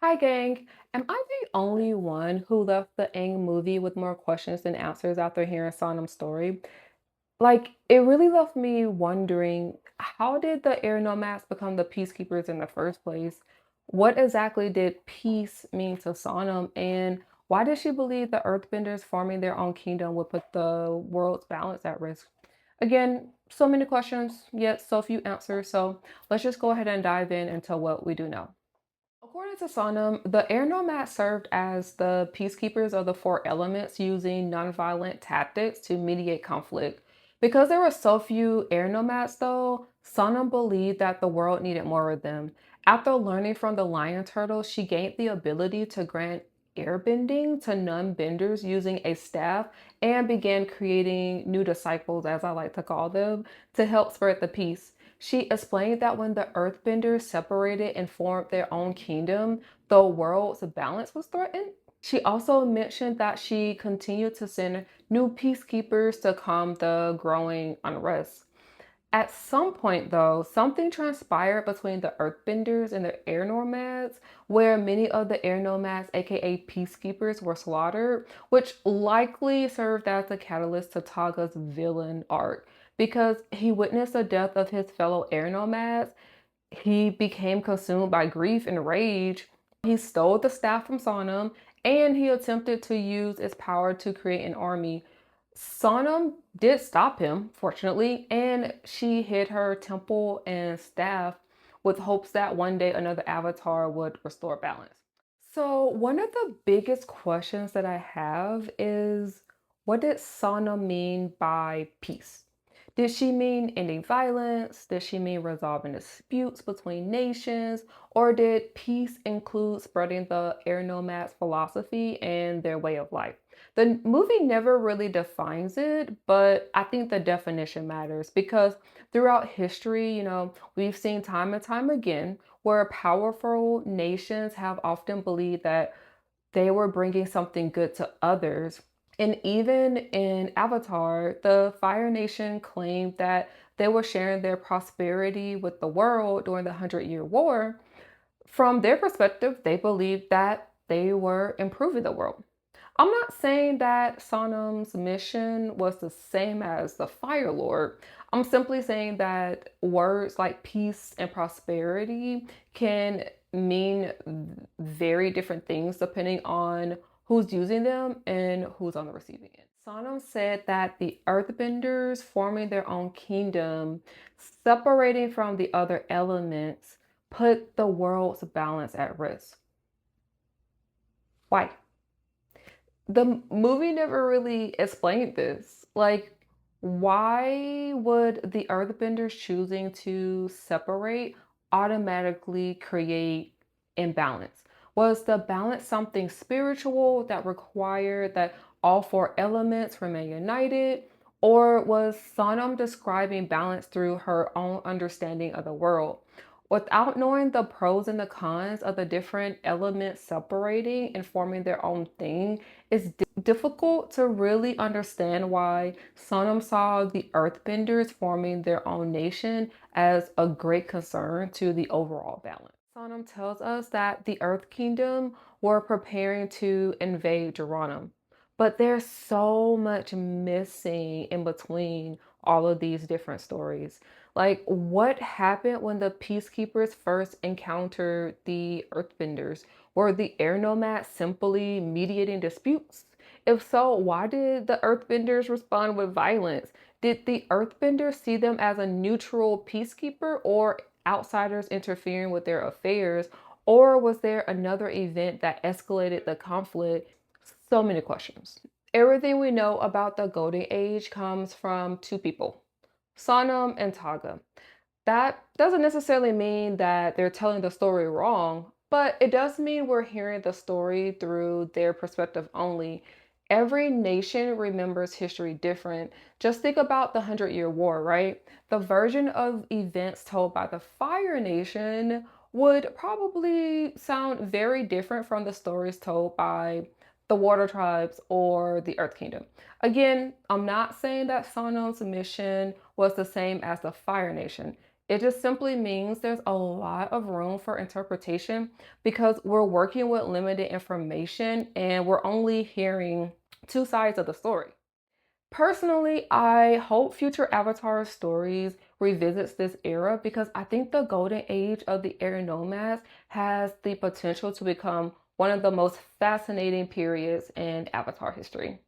Hi, gang. Am I the only one who left the Aang movie with more questions than answers after hearing Sonam's story? It really left me wondering, how did the Air Nomads become the peacekeepers in the first place? What exactly did peace mean to Sonam? And why did she believe the Earthbenders forming their own kingdom would put the world's balance at risk? Again, so many questions, yet so few answers. So let's just go ahead and dive in into what we do know. According to Sonam, the air nomads served as the peacekeepers of the four elements using nonviolent tactics to mediate conflict. Because there were so few air nomads, though, Sonam believed that the world needed more of them. After learning from the lion turtle, she gained the ability to grant airbending to non-benders using a staff and began creating new disciples, as I like to call them, to help spread the peace. She explained that when the earthbenders separated and formed their own kingdom, the world's balance was threatened. She also mentioned that she continued to send new peacekeepers to calm the growing unrest. At some point, though, something transpired between the Earthbenders and the Air Nomads, where many of the Air Nomads, aka peacekeepers, were slaughtered, which likely served as the catalyst to Taga's villain arc. Because he witnessed the death of his fellow Air Nomads, he became consumed by grief and rage. He stole the staff from Sonum and he attempted to use its power to create an army. Sonum did stop him, fortunately, and she hid her temple and staff with hopes that one day another avatar would restore balance. So, one of the biggest questions that I have is, what did Sonam mean by peace? Did she mean ending violence? Did she mean resolving disputes between nations? Or did peace include spreading the air nomads philosophy and their way of life? The movie never really defines it, but I think the definition matters because throughout history, we've seen time and time again where powerful nations have often believed that they were bringing something good to others. And even in Avatar, the Fire Nation claimed that they were sharing their prosperity with the world during the Hundred-Year War. From their perspective, they believed that they were improving the world. I'm not saying that Sonam's mission was the same as the Fire Lord. I'm simply saying that words like peace and prosperity can mean very different things depending on who's using them and who's on the receiving end. Sonam said that the earthbenders forming their own kingdom, separating from the other elements, put the world's balance at risk. Why? The movie never really explained this. Why would the earthbenders choosing to separate automatically create imbalance? Was the balance something spiritual that required that all four elements remain united? Or was Sonam describing balance through her own understanding of the world? Without knowing the pros and the cons of the different elements separating and forming their own thing, it's difficult to really understand why Sonam saw the earthbenders forming their own nation as a great concern to the overall balance. Sonam tells us that the Earth Kingdom were preparing to invade Geronum, but there's so much missing in between all of these different stories. What happened when the peacekeepers first encountered the earthbenders? Were the air nomads simply mediating disputes? If so, why did the earthbenders respond with violence? Did the earthbenders see them as a neutral peacekeeper or outsiders interfering with their affairs? Or was there another event that escalated the conflict? So many questions. Everything we know about the Golden Age comes from two people, Sonam and Taga. That doesn't necessarily mean that they're telling the story wrong, but it does mean we're hearing the story through their perspective only. Every nation remembers history different. Just think about the Hundred-Year War, right? The version of events told by the Fire Nation would probably sound very different from the stories told by the Water Tribes or the Earth Kingdom. Again, I'm not saying that Sonam's mission was the same as the Fire Nation. It just simply means there's a lot of room for interpretation because we're working with limited information and we're only hearing two sides of the story. Personally, I hope future Avatar stories revisits this era because I think the golden age of the Air Nomads has the potential to become one of the most fascinating periods in Avatar history.